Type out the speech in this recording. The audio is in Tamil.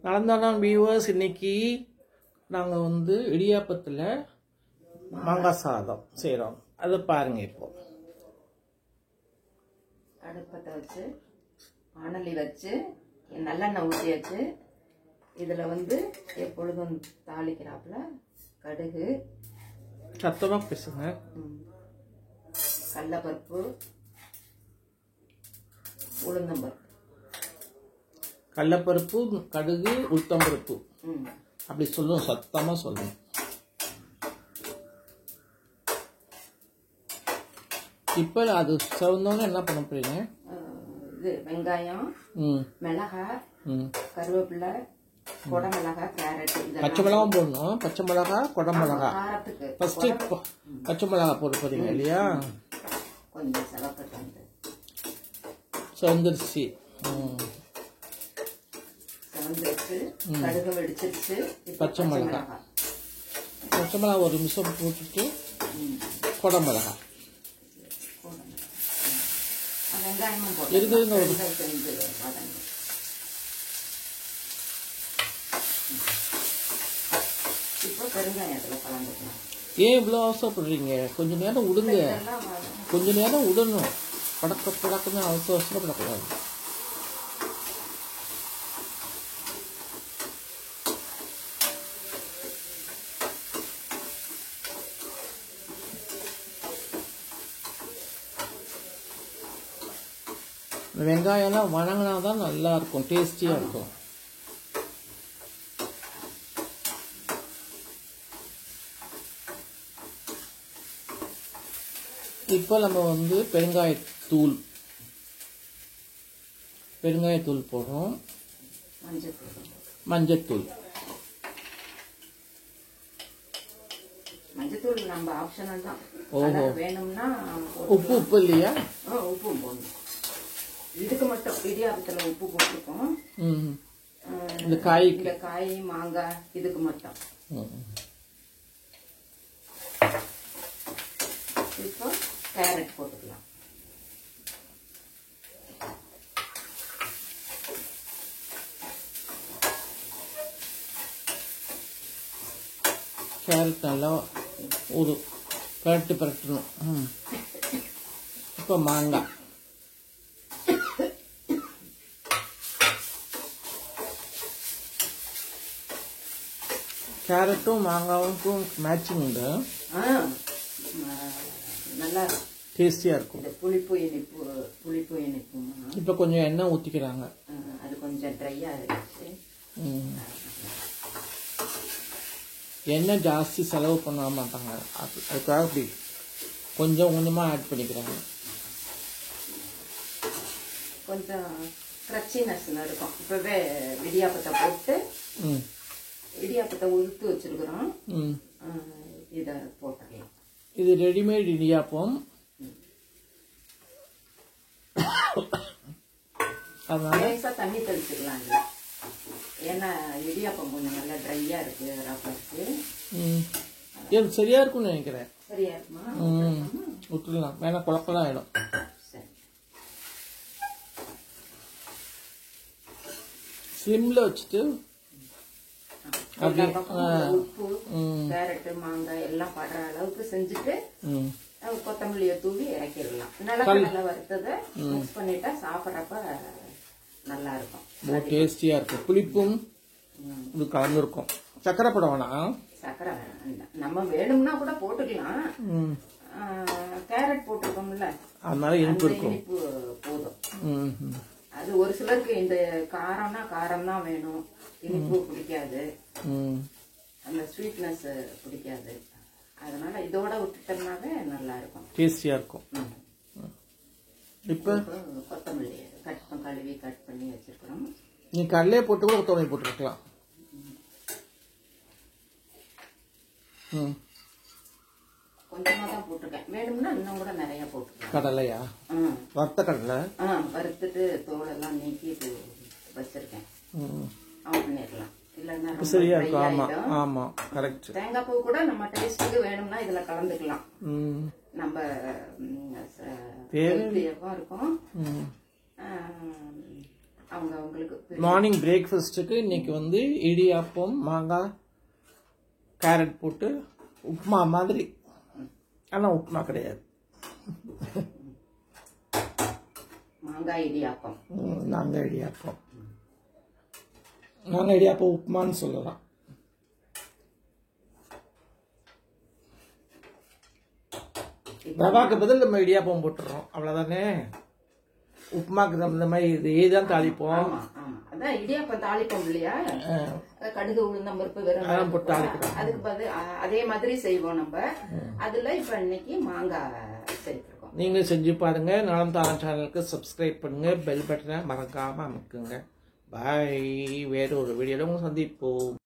நடந்தாலும் வியூவர்ஸ், இன்னைக்கு நாங்கள் வந்து இடியாப்பத்தில் மாங்காய் சாதம் செய்கிறோம். அதை பாருங்க. இப்போ அடுப்பத்தை வச்சு வாணலி வச்சு நல்லெண்ணெய் ஊற்றியாச்சு. இதில் வந்து எப்பொழுதும் தாளிக்கிறாப்புல கடுகு, சத்தமாக பேசுங்க, கடலைப்பருப்பு, உளுந்தம்பருப்பு. கடலைப்பருப்பு, கடுகு, உளுத்தம்பருப்பு அப்படி சொல்லுவோம், சத்தமாக சொல்லணும். இப்போ அது செவந்தோன்னு என்ன பண்ண போறீங்க? இது வெங்காயம், மிளகாய், கருவேப்பிலை, குடமிளகாய், கேரட். பச்சை மிளகாவும் போடணும். பச்சை மிளகாய், குடமிளகாய். ஃபர்ஸ்ட் பச்சை மிளகாய் போட போறீங்க இல்லையா? கொஞ்சம் செவக்கட்டு செவந்துருச்சு. செவந்துருச்சு, கடுகு வெடிச்சிருச்சு. பச்சை மிளகாய் ஒரு நிமிஷம் போட்டுட்டு குடமிளகாய் வெங்காயமும் இருக்குதுங்க. இப்போ பெருங்காயத்தில் கலந்துக்கலாம். ஏன் இவ்வளோ அவசரப்படுறீங்க? கொஞ்ச நேரம் விடுங்க. கொஞ்ச நேரம் விடணும். படக்குன்னு அவசரப்படக்கூடாது. வெங்காயம்லாம் வணங்கினா தான் நல்லா இருக்கும், டேஸ்டியாக இருக்கும். இப்போ நம்ம வந்து பெருங்காயத்தூள் போடுறோம். மஞ்சத்தூள் நம்ம ஆப்ஷனல் தான். ஓஹோ, வேணும்னா உப்பு இல்லையா? உப்பும் போடணும். இதுக்கு மட்டும் இடியாப்பத்தில் உப்பு போட்டுருக்கோம். இந்த காய் மாங்காய் இதுக்கு மட்டும். இப்போ கேரட் போட்டுக்கலாம். கேரட் நல்லா ஒரு பரட்டணும். இப்போ மாங்காய், கேரட்டும் மாங்காவுக்கும் மேட்சிங் உண்டு. நல்லா டேஸ்டியாக இருக்கும். புளிப்பு இனிப்பு. இப்போ கொஞ்சம் எண்ணெய் ஊற்றிக்கிறாங்க. அது கொஞ்சம் ட்ரையாக இருந்துச்சு. எண்ணெய் ஜாஸ்தி செலவு பண்ண மாட்டாங்க. அதுக்காக அப்படி கொஞ்சம் கொஞ்சமாக ஆட் பண்ணிக்கிறாங்க. கொஞ்சம் கிரச்சினஸ் இருக்கும். இப்போவே இடியாப்பத்தை போட்டு இடியாப்பத்தை உளுத்து வச்சிருக்கிறோம். இதை போட்டுக்கலாம். இது ரெடிமேட் இடியாப்பம். லேசா தண்ணி தெளிச்சுக்கலாம். ஏன்னா இடியாப்பம் கொஞ்சம் நல்லா ட்ரையா இருக்கு. சரியா இருக்கும்னு நினைக்கிறேன். சரியா இருக்குமா? விட்டுலாம், வேணா குழப்பம் ஆயிடும். ஸ்லிம்ல வச்சுட்டு உப்பு, கேரட், மாங்காய் எல்லாம் படுற அளவுக்கு செஞ்சுட்டு கொத்தமல்லியை தூவி இறக்கிடலாம். நல்லா வறுத்ததை மிக்ஸ் பண்ணிட்டா சாப்பிட்றப்ப நல்லா இருக்கும், டேஸ்டியா இருக்கும். புளிப்பும் இது கலந்துருக்கும். சக்கரை போட வேணாம். சக்கரை வேணாம், நம்ம வேணும்னா கூட போட்டுக்கலாம். கேரட் போட்டிருக்கோம்ல, அதனால இனிப்பு போதும். அது ஒரு சிலருக்கு இந்த காரம் தான் வேணும், இனிப்பு பிடிக்காது, அந்த ஸ்வீட்னஸ் பிடிக்காது. அதனால இதோட விட்டுட்டோம்னாவே நல்லா இருக்கும், டேஸ்டியா இருக்கும். இப்ப கொத்தமல்லி கழுவி கட் பண்ணி வச்சிருக்கிறோம். நீ கடலையே போட்டு கூட கொத்தமல்லி போட்டுருக்கலாம். கொஞ்சமா தான் போட்டிருக்கேன், வேணும்னா இன்னும் கூட நிறைய போட்டுருக்கேன். கடலையா? வறுத்த கடலை வறுத்துட்டு தோலெல்லாம் நீக்கி வச்சிருக்கேன். ஆஃப் பண்ணிடலாம். சரியா இருக்கும். ஆமா ஆமா, கரெக்ட். தேங்காய் பூ கூட நம்ம டேஸ்ட்டுக்கு வேணும்னா இதுல கலந்துக்கலாம். நம்ம ஹெல்த்தியாவும் இருக்கும். அவங்க அவங்களுக்கு மார்னிங் பிரேக்ஃபாஸ்ட்டுக்கு இன்னைக்கு வந்து இடியாப்பம் மாங்காய் கேரட் போட்டு உப்புமா மாதிரி. ஆனால் உப்புமா கிடையாது, மாங்காய் இடியாப்பம். நாங்கள் இடியாப்பம், நாங்கள் இடியாப்பம் உப்புமான்னு சொல்லலாம். ரவாக்கு பதில் நம்ம இடியாப்பம் போட்டுறோம், அவ்வளோதானே. உப்புமாக்கு நம்ம இந்த மாதிரி இதுதான் தாளிப்போம். அதான் இடியாப்பம் தாளிப்போம் இல்லையா, கடுகு உளுந்தம் பருப்பு வெறும் போட்டு தாளிக்கிறோம். அதுக்கு பதில் அதே மாதிரி செய்வோம் நம்ம. அதுல இப்ப இன்னைக்கு மாங்காய் சேர்த்துருக்கோம். நீங்களும் செஞ்சு பாருங்க. நலம் தாரம் சேனலுக்கு சப்ஸ்கிரைப் பண்ணுங்க, பெல் பட்டனை மறக்காம அமுக்குங்க. பாய். வேற ஒரு வீடியோல உங்களை சந்திப்போம்.